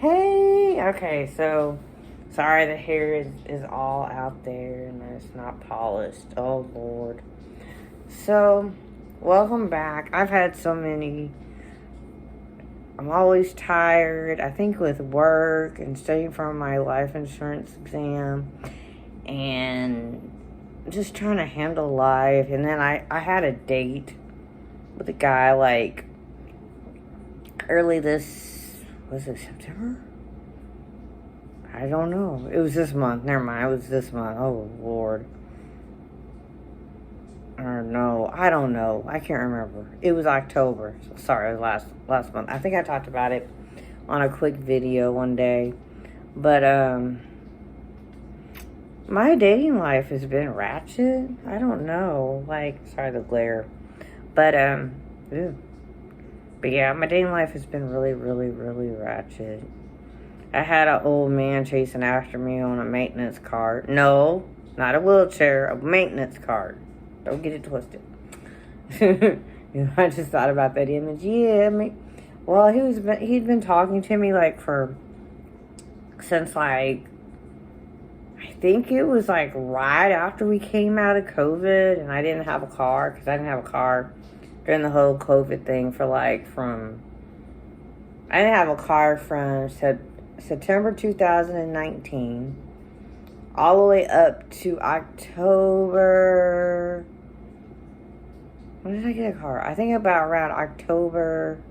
Hey, okay, so sorry the hair is all out there and it's not polished. Oh Lord. So, welcome back. I've had so many. I'm always tired. I think with work and studying for my life insurance exam and just trying to handle life. And then I had a date with a guy like early was it September? I don't know. It was this month. Never mind. It was this month. Oh, Lord. Or no, I don't know. I can't remember. It was October. Sorry, it was last month. I think I talked about it on a quick video one day. But, my dating life has been ratchet. I don't know. Like, sorry, the glare. But, ew. But yeah, my dating life has been really, really, really ratchet. I had an old man chasing after me on a maintenance cart. No, not a wheelchair, a maintenance cart. Don't get it twisted. I just thought about that image. Yeah, well, he'd been talking to me since I think it was right after we came out of COVID, and I didn't have a car because I didn't have a car during the whole COVID thing I didn't have a car from September 2019 all the way up to October. When did I get a car? I think about around October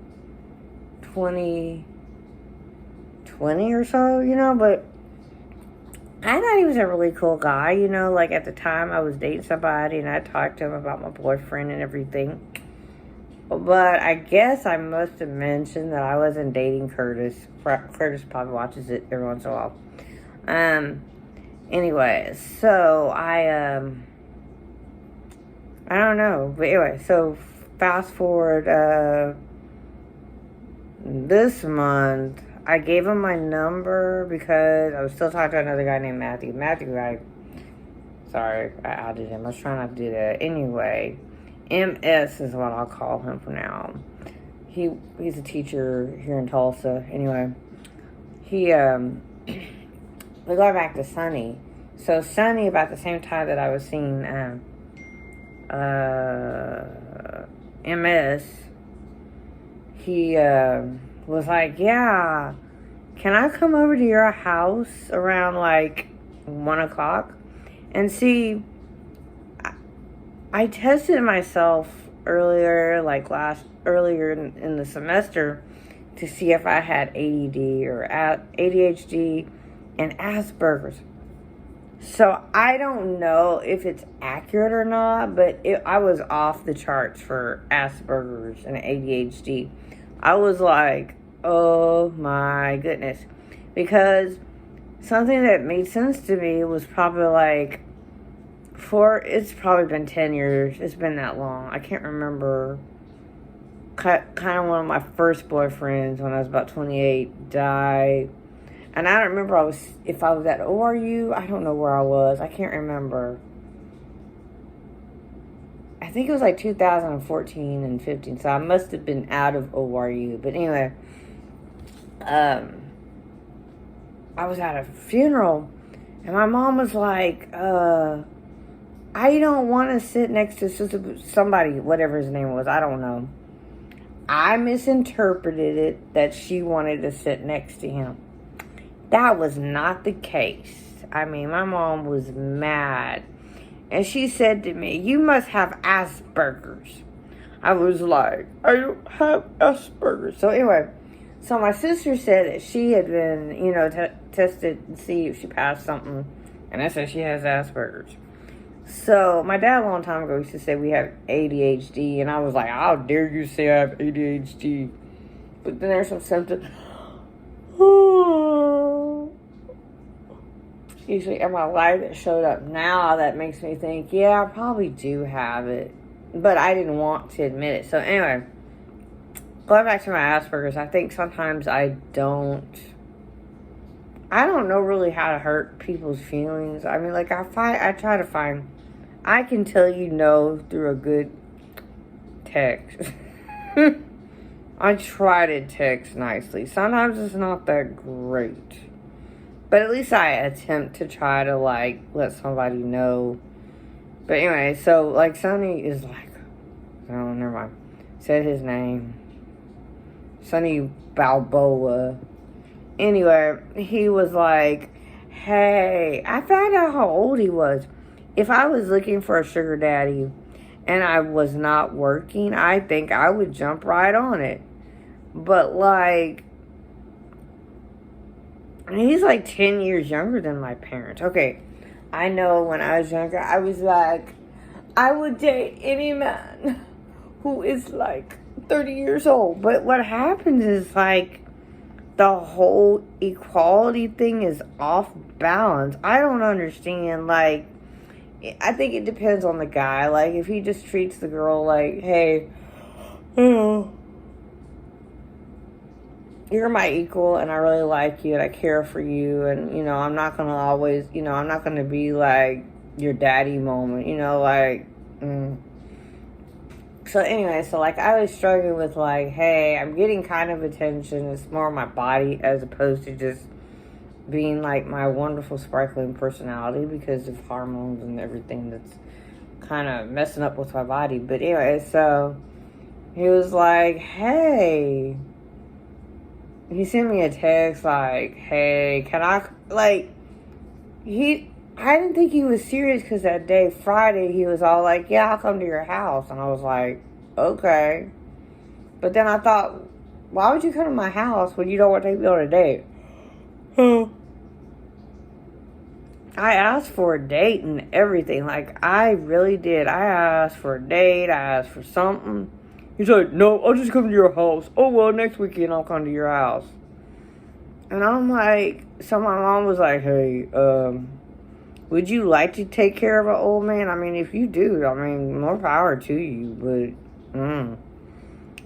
2020 or so, but I thought he was a really cool guy, at the time I was dating somebody and I talked to him about my boyfriend and everything. But I guess I must have mentioned that I wasn't dating Curtis. Curtis probably watches it every once in a while. Anyway, so I don't know. But anyway, so fast forward, this month, I gave him my number because I was still talking to another guy named Matthew. Sorry, I added him. I was trying not to do that. Anyway, MS is what I'll call him for now. He's a teacher here in Tulsa. Anyway, we go back to Sunny. So Sunny, about the same time that I was seeing MS, he was like, yeah, can I come over to your house around 1 o'clock? And see, I tested myself earlier in the semester to see if I had ADD or ADHD and Asperger's. So I don't know if it's accurate or not, but I was off the charts for Asperger's and ADHD. I was like, oh my goodness. Because something that made sense to me was probably it's probably been 10 years. It's been that long. I can't remember. Kind of one of my first boyfriends when I was about 28 died. And I don't remember if I was at ORU. I don't know where I was. I can't remember. I think it was 2014 and 15. So I must have been out of ORU. But anyway, I was at a funeral. And my mom was like, I don't want to sit next to somebody, whatever his name was. I don't know. I misinterpreted it that she wanted to sit next to him. That was not the case. I mean, my mom was mad. And she said to me, you must have Asperger's. I was like, I don't have Asperger's. So anyway, so my sister said that she had been, tested to see if she passed something. And I said she has Asperger's. So my dad a long time ago used to say we have ADHD. And I was like, how dare you say I have ADHD? But then there's some symptoms. Usually in my life that showed up now that makes me think, yeah, I probably do have it. But I didn't want to admit it. So anyway, going back to my Asperger's, I think sometimes I don't know really how to hurt people's feelings. I mean, I try to find, I can tell no through a good text. I try to text nicely. Sometimes it's not that great. But at least I attempt to try to, like, let somebody know. But anyway, so, like, Sonny is like, oh, never mind. Said his name. Sonny Balboa. Anyway, he was like, hey, I found out how old he was. If I was looking for a sugar daddy and I was not working, I think I would jump right on it. But, like, he's like 10 years younger than my parents. Okay, I know when I was younger, I was like, I would date any man who is like 30 years old. But what happens is, like, the whole equality thing is off balance. I don't understand, like, I think it depends on the guy. Like, if he just treats the girl like, hey, you know, you're my equal and I really like you and I care for you, and, you know, I'm not going to always, you know, I'm not going to be like your daddy moment, you know, like, So anyway, so, like, I was struggling with, like, hey, I'm getting kind of attention. It's more my body as opposed to just being, like, my wonderful, sparkling personality because of hormones and everything that's kind of messing up with my body. But anyway, so he was like, hey, he sent me a text like, hey, can I, like, I didn't think he was serious because that day, Friday, he was all like, yeah, I'll come to your house. And I was like, okay. But then I thought, why would you come to my house when you don't want to take me on a date? I asked for a date and everything. Like, I really did. I asked for a date. I asked for something. He's like, no, I'll just come to your house. Oh, well, next weekend I'll come to your house. And I'm like, so my mom was like, hey, would you like to take care of an old man? I mean, if you do, I mean, more power to you. But, And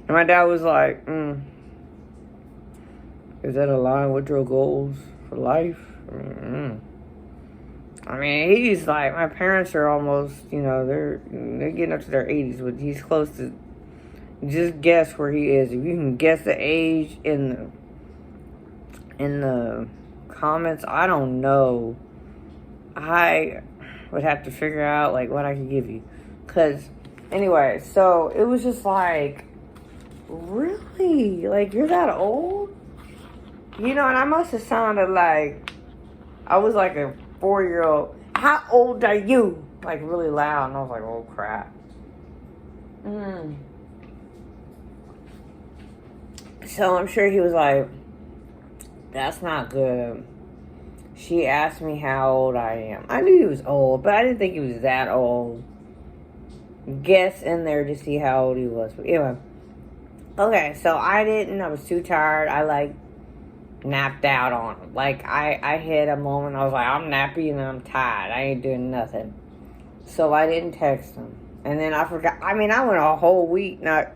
my dad was like, is that aligned with your goals for life? I mean, he's like, my parents are almost, you know, they're getting up to their 80s, but he's close to, just guess where he is. If you can guess the age in the comments, I don't know. I would have to figure out, like, what I could give you. Because, anyway, so it was just like, really? Like, you're that old? You know, and I must have sounded like I was like a 4-year-old. How old are you? Like, really loud. And I was like, oh, crap. So I'm sure he was like, that's not good. She asked me how old I am. I knew he was old, but I didn't think he was that old. Guess in there to see how old he was. But anyway. Okay, so I was too tired. I, like, napped out on him. Like, I hit a moment, I was like, I'm nappy and I'm tired. I ain't doing nothing. So I didn't text him. And then I forgot. I mean, I went a whole week not.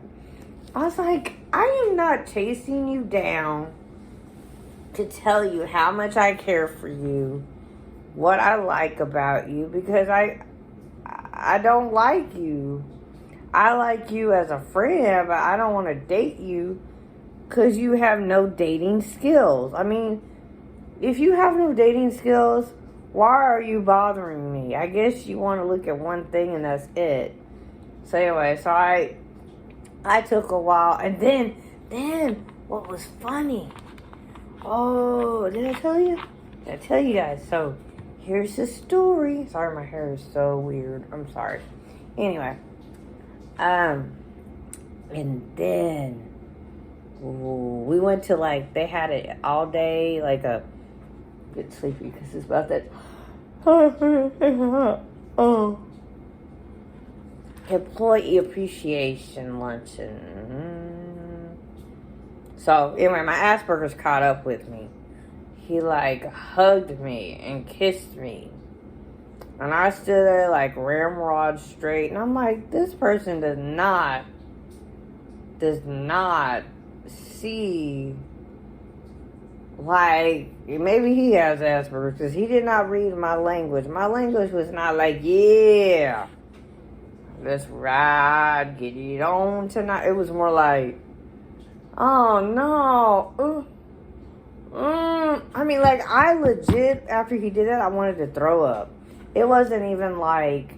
I was like, I am not chasing you down to tell you how much I care for you, what I like about you, because I don't like you. I like you as a friend, but I don't want to date you because you have no dating skills. I mean, if you have no dating skills, why are you bothering me? I guess you want to look at one thing and that's it. So anyway, so I took a while, and then what was funny? Oh, did I tell you? Did I tell you guys? So here's the story. Sorry, my hair is so weird. I'm sorry. Anyway, and then we went to, like, they had it all day, like a get sleepy because it's about that employee appreciation luncheon. So anyway, my Asperger's caught up with me. He, like, hugged me and kissed me, and I stood there like ramrod straight, and I'm like, this person does not see, like, maybe he has Asperger's because he did not read my language. My language was not like, yeah, let's ride, get it on tonight. It was more like, Oh no. I mean, like, I legit, after he did that, I wanted to throw up. It wasn't even like,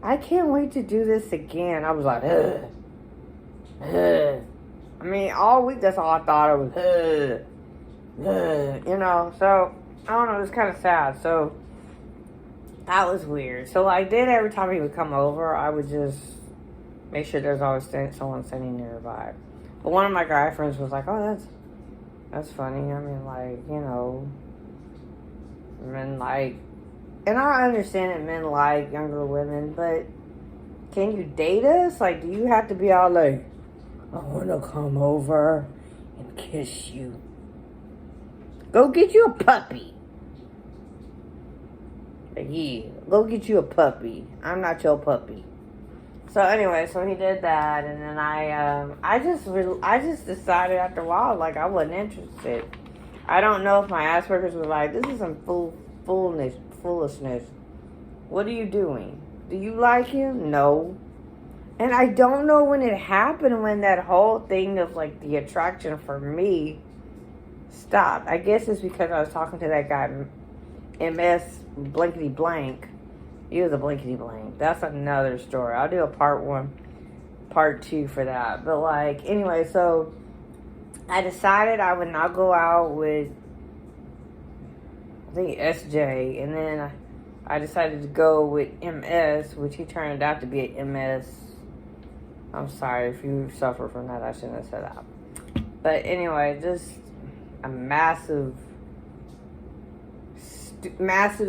I can't wait to do this again. I was like, ugh. Ugh. I mean, all week, that's all I thought. It was, ugh. Ugh. You know, so, I don't know, it was kind of sad. So, that was weird. So, like, then every time he would come over, I would just make sure there's always someone standing nearby. But one of my guy friends was like, oh, that's funny. I mean, like, you know, men like, and I understand that men like younger women, but can you date us? Like, do you have to be all like, I want to come over and kiss you? Go get you a puppy. Like, yeah, go get you a puppy. I'm not your puppy. So anyway, so he did that, and then I just decided after a while, like, I wasn't interested. I don't know if my Asperger's was like, this is some foolishness. What are you doing? Do you like him? No. And I don't know when it happened, when that whole thing of, like, the attraction for me stopped. I guess it's because I was talking to that guy, MS blankety blank. He was a blankety blank. That's another story. I'll do a part 1, part 2 for that. But, like, anyway, so I decided I would not go out with, I think, SJ. And then I decided to go with MS, which he turned out to be an MS. I'm sorry if you suffer from that. I shouldn't have said that. But anyway, just a massive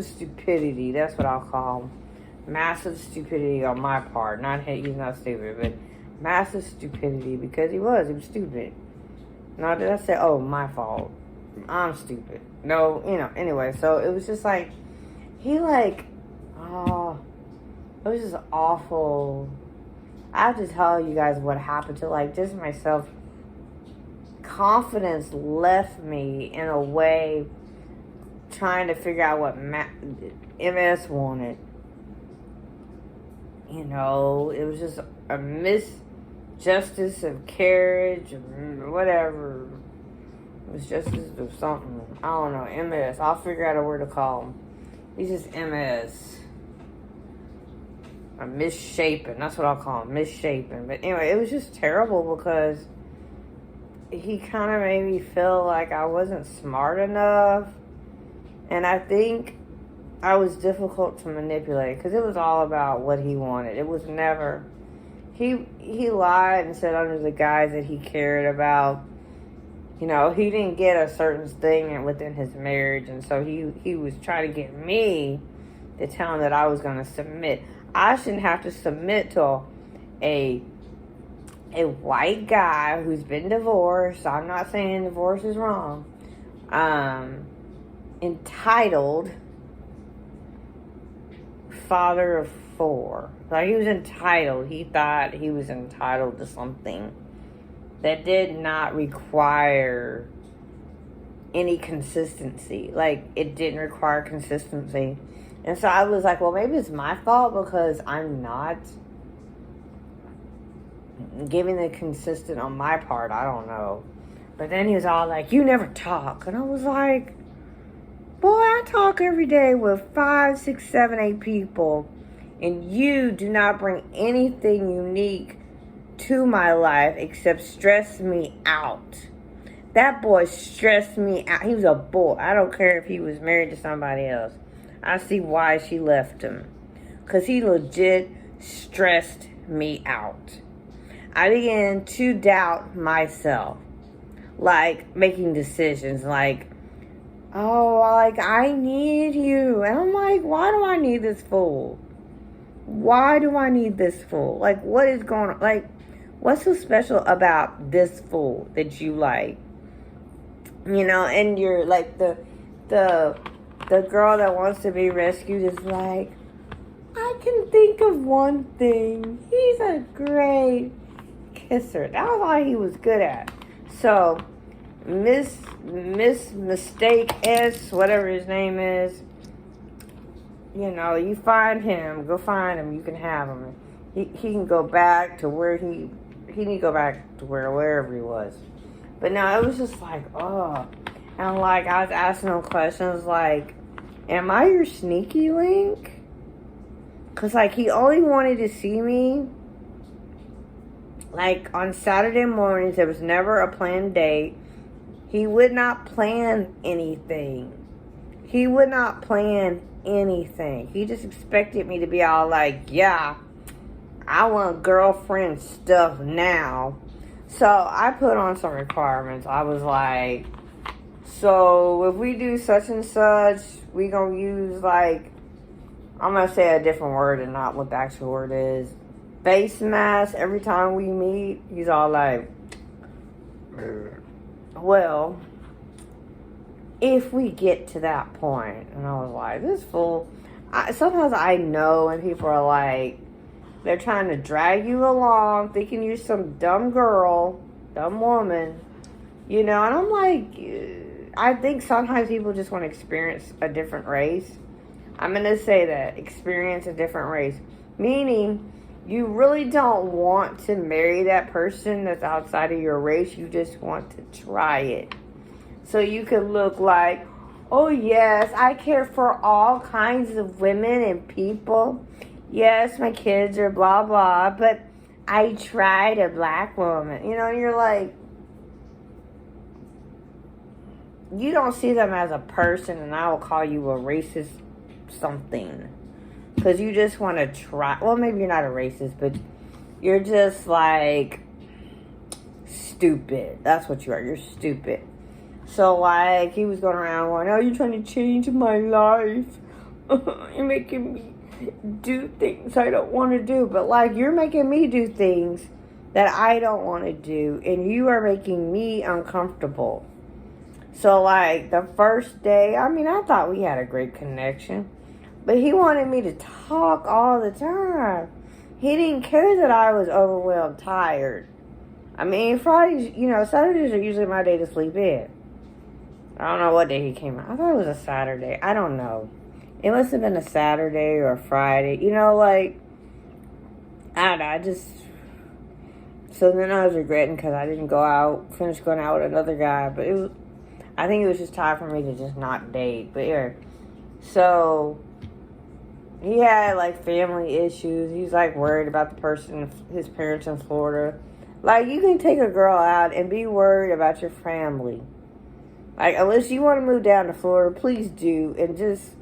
stupidity. That's what I'll call him. Massive stupidity on my part. He's not stupid, but massive stupidity, because he was stupid. Now, did I say, oh, my fault? I'm stupid. No, you know, anyway, so it was just like, he like, oh, it was just awful. I have to tell you guys what happened to, like, just myself. Confidence left me in a way, trying to figure out what MS wanted. You know, it was just a misjustice of carriage, or whatever. It was justice of something. I don't know, MS. I'll figure out a word to call him. He's just MS. Or misshapen. That's what I'll call him, misshapen. But anyway, it was just terrible, because he kind of made me feel like I wasn't smart enough. And I think I was difficult to manipulate, because it was all about what he wanted. It was never, he lied and said under the guise that he cared about, you know, he didn't get a certain thing within his marriage, and so he was trying to get me to tell him that I was going to submit. I shouldn't have to submit to a white guy who's been divorced. I'm not saying divorce is wrong. Entitled father of 4. Like, he was entitled. He thought he was entitled to something that did not require any consistency. Like, it didn't require consistency. And so I was like, well, maybe it's my fault, because I'm not giving it consistent on my part. I don't know. But then he was all like, you never talk. And I was like, boy, I talk every day with 5, 6, 7, 8 people, and you do not bring anything unique to my life except stress me out. That boy stressed me out. He was a boy. I don't care if he was married to somebody else. I see why she left him. Because he legit stressed me out. I began to doubt myself. Like, making decisions like, oh, like, I need you. And I'm like, why do I need this fool? Why do I need this fool? Like, what is going on? Like, what's so special about this fool that you like? You know, and you're like, the girl that wants to be rescued is like, I can think of one thing. He's a great kisser. That was all he was good at. So, Miss Mistake S, whatever his name is, you know, you find him, go find him, you can have him. He can go back to where he he need to go back to wherever he was. But no, it was just like, oh. And like, I was asking him questions like, am I your sneaky link? Because like, he only wanted to see me like on Saturday mornings. There was never a planned date. He would not plan anything. He would not plan anything. He just expected me to be all like, yeah, I want girlfriend stuff now. So I put on some requirements. I was like, so if we do such and such, we gonna use like, I'm gonna say a different word and not what the actual word is. Face mask every time we meet. He's all like, well, if we get to that point. And I was like, this fool. Sometimes I know when people are like, they're trying to drag you along, thinking you're some dumb girl, dumb woman, you know. And I'm like, I think sometimes people just want to experience a different race. I'm going to say that. Experience a different race. Meaning, you really don't want to marry that person that's outside of your race. You just want to try it. So you could look like, oh yes, I care for all kinds of women and people. Yes, my kids are blah blah, but I tried a black woman. You know, you're like, you don't see them as a person, and I will call you a racist something. Because you just want to try. Well, maybe you're not a racist, but you're just like stupid. That's what you are. You're stupid. So, like, he was going around going, oh, you're trying to change my life. You're making me do things I don't want to do. But, like, you're making me do things that I don't want to do. And you are making me uncomfortable. So, like, the first day, I mean, I thought we had a great connection. But he wanted me to talk all the time. He didn't care that I was overwhelmed, tired. I mean, Fridays, you know, Saturdays are usually my day to sleep in. I don't know what day he came out. I thought it was a Saturday. I don't know. It must have been a Saturday or a Friday. You know, like, I don't know. So then I was regretting because I didn't finish going out with another guy. But I think it was just time for me to just not date. But yeah. So he had, like, family issues. He's, like, worried about the person, his parents in Florida. Like, you can take a girl out and be worried about your family. Like, unless you want to move down to Florida, please do. And just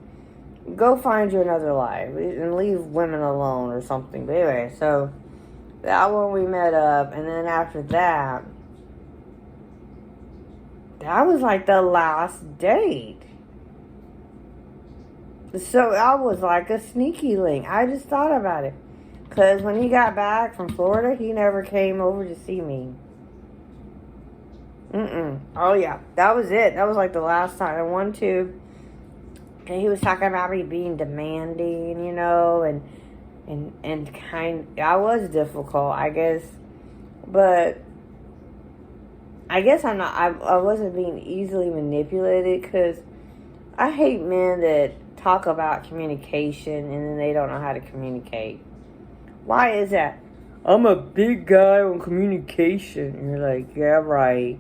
go find you another life. And leave women alone or something. But anyway, so that one we met up. And then after that, that was like the last date. So I was like a sneaky link. I just thought about it. Because when he got back from Florida, he never came over to see me. Oh, yeah. That was it. That was like the last time. And one, too. And he was talking about me being demanding, you know. And I was difficult, I guess. But I guess I wasn't being easily manipulated. Because I hate men that talk about communication and then they don't know how to communicate. Why is that? I'm a big guy on communication. And you're like, yeah, right.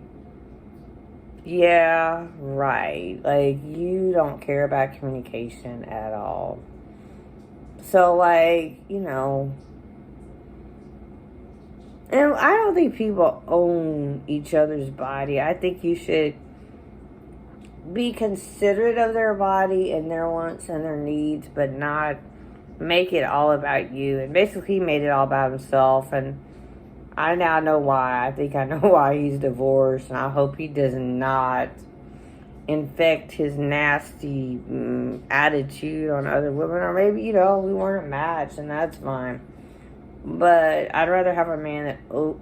Yeah, right. Like, you don't care about communication at all. So, like, you know. And I don't think people own each other's body. I think you should be considerate of their body and their wants and their needs, but not make it all about you. And basically he made it all about himself, and I now know why. I think I know why he's divorced, and I hope he does not infect his nasty attitude on other women. Or maybe, you know, we weren't a match, and that's fine. But I'd rather have a man that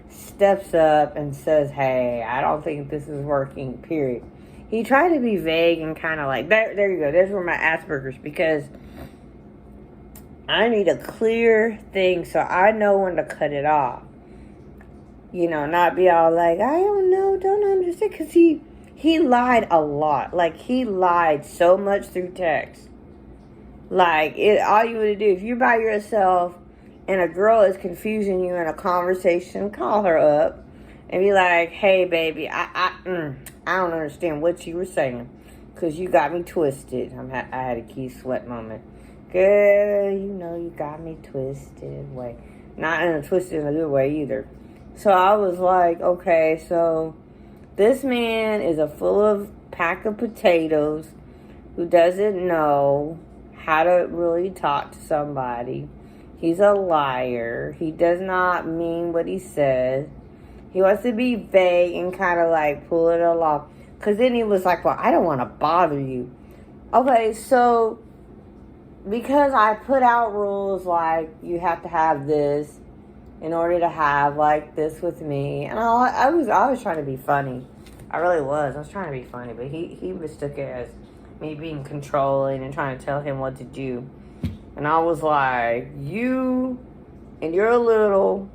steps up and says, hey, I don't think this is working, period. He tried to be vague and kind of like, there you go, there's where my Asperger's, because I need a clear thing so I know when to cut it off. You know, not be all like, I don't know, don't understand, because he lied a lot. Like, he lied so much through text. Like, all you would do, if you're by yourself and a girl is confusing you in a conversation, call her up and be like, hey, baby, I don't understand what you were saying because you got me twisted. I had a Keith Sweat moment. Girl, you know you got me twisted. Way. Not in a twisted in a good way either. So I was like, okay, so this man is a full of pack of potatoes who doesn't know how to really talk to somebody. He's a liar. He does not mean what he says. He wants to be vague and kind of like pull it along. Because then he was like, well, I don't want to bother you. Okay, so because I put out rules like you have to have this in order to have like this with me. And I was trying to be funny. I really was. I was trying to be funny. But he mistook it as me being controlling and trying to tell him what to do. And I was like, you and your little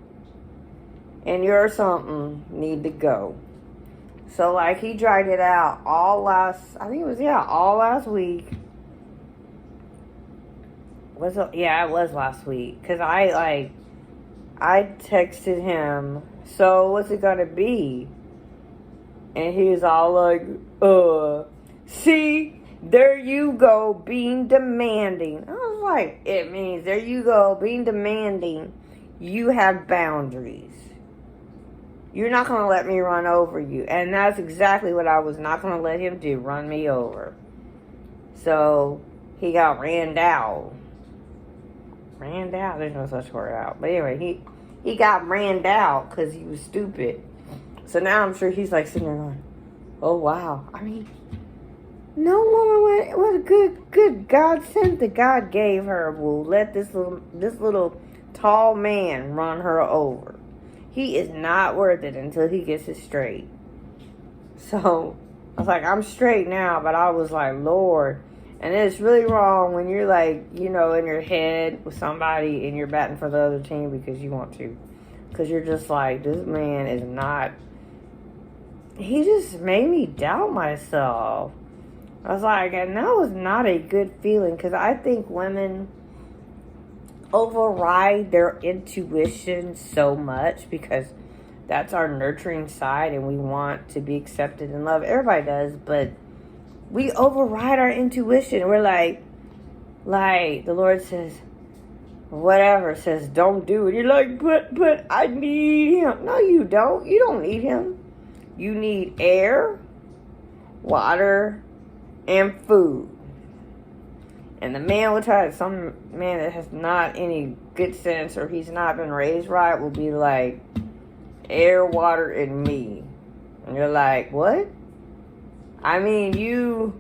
and your something need to go. So, like, he dragged it out all last week. It was last week. Because I texted him, so what's it going to be? And he was all like, see, there you go, being demanding. I was like, it means, there you go, being demanding. You have boundaries. You're not going to let me run over you. And that's exactly what I was not going to let him do, run me over. So, he got ran out. Ran out? There's no such word out. But anyway, he got ran out because he was stupid. So now I'm sure he's like sitting there going, oh, wow. I mean, no woman what a good God sent that God gave her will let this little tall man run her over. He is not worth it until he gets it straight. So I was like, I'm straight now, but I was like, Lord. And it's really wrong when you're like, you know, in your head with somebody and you're batting for the other team because you want to. Because you're just like, this man is not. He just made me doubt myself. I was like, and that was not a good feeling because I think women override their intuition so much because that's our nurturing side and we want to be accepted and loved. Everybody does, but we override our intuition. We're like the Lord says, whatever, says don't do it. You're like, but I need him. No, you don't. You don't need him. You need air, water, and food. And the man will try, some man that has not any good sense or he's not been raised right will be like, air, water, and me. And you're like, what? I mean, you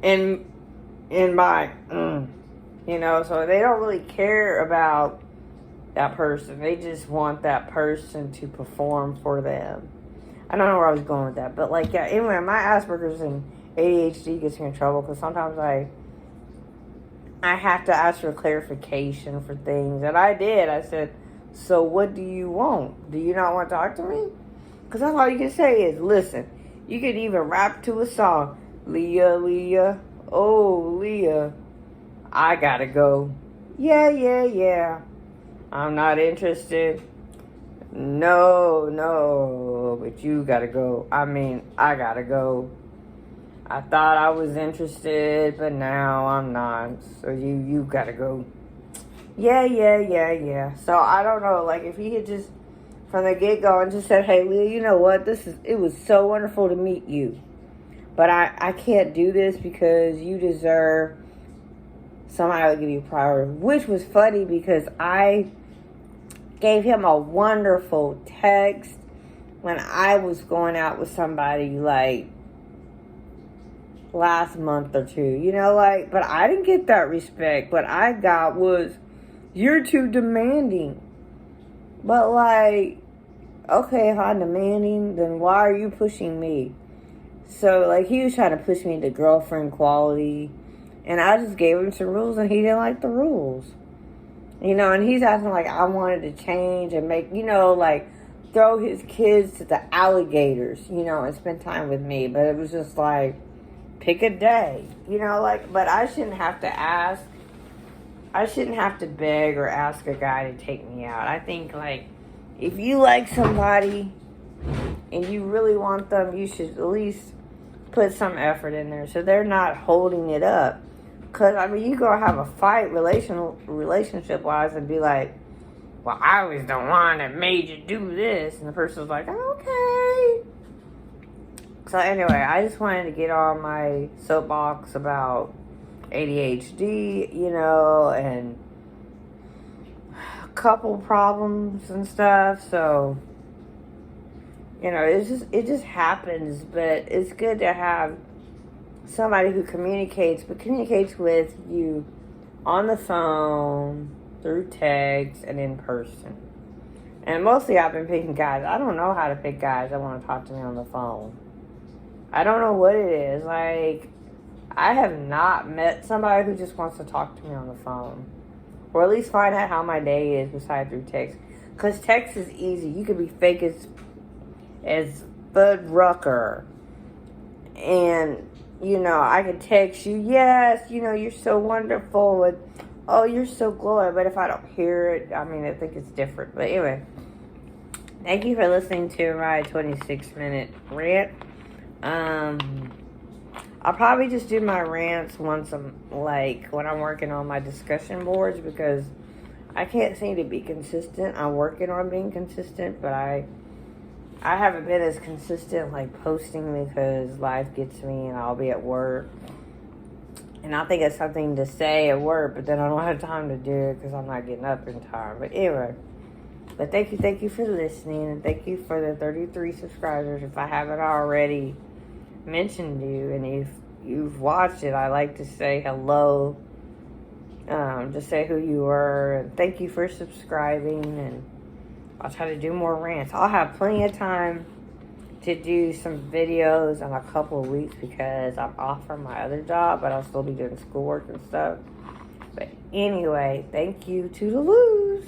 and my, you know, so they don't really care about that person. They just want that person to perform for them. I don't know where I was going with that. But, like, yeah, anyway, my Asperger's and ADHD gets me in trouble because sometimes I have to ask for clarification for things. And I did. I said, so what do you want? Do you not want to talk to me? Because that's all you can say is, listen. You can even rap to a song. Leah, oh, Leah, I gotta go. Yeah. I'm not interested. No, but you gotta go. I mean, I gotta go. I thought I was interested, but now I'm not. So you gotta go. Yeah. So I don't know, like if he had just from the get-go and just said, hey, Leah, you know what? It was so wonderful to meet you. But I can't do this because you deserve somebody to give you priority. Which was funny because I gave him a wonderful text when I was going out with somebody like last month or two. You know, like, but I didn't get that respect. What I got was, you're too demanding. But like, okay, if I'm demanding, then why are you pushing me? So like he was trying to push me into girlfriend quality. And I just gave him some rules and he didn't like the rules. You know, and he's acting like I wanted to change and make, you know, like throw his kids to the alligators, you know, and spend time with me. But it was just like, pick a day, you know, like, but I shouldn't have to ask. I shouldn't have to beg or ask a guy to take me out. I think, like, if you like somebody and you really want them, you should at least put some effort in there so they're not holding it up. Because, I mean, you go have a fight relationship-wise and be like, well, I was the one that made you do this. And the person's like, okay. So, anyway, I just wanted to get on my soapbox about ADHD, you know, and couple problems and stuff. So, you know, it just happens, but it's good to have somebody who communicates with you on the phone, through text, and in person. And mostly I've been picking guys. I don't know how to pick guys that want to talk to me on the phone. I don't know what it is. Like, I have not met somebody who just wants to talk to me on the phone. Or at least find out how my day is besides through text. Because text is easy. You could be fake as Bud Rucker. And, you know, I could text you, yes, you know, you're so wonderful. And, oh, you're so glowing. But if I don't hear it, I mean, I think it's different. But anyway, thank you for listening to my 26-minute rant. I'll probably just do my rants once when I'm working on my discussion boards, because I can't seem to be consistent. I'm working on being consistent, but I haven't been as consistent, like, posting, because life gets me and I'll be at work. And I think it's something to say at work, but then I don't have time to do it because I'm not getting up in time. But anyway, but thank you for listening, and thank you for the 33 subscribers. If I haven't already mentioned you, and if you've watched it, I like to say hello, just say who you were, and thank you for subscribing, and I'll try to do more rants. I'll have plenty of time to do some videos in a couple of weeks because I'm off from my other job, but I'll still be doing schoolwork and stuff. But anyway, thank you, toodaloos.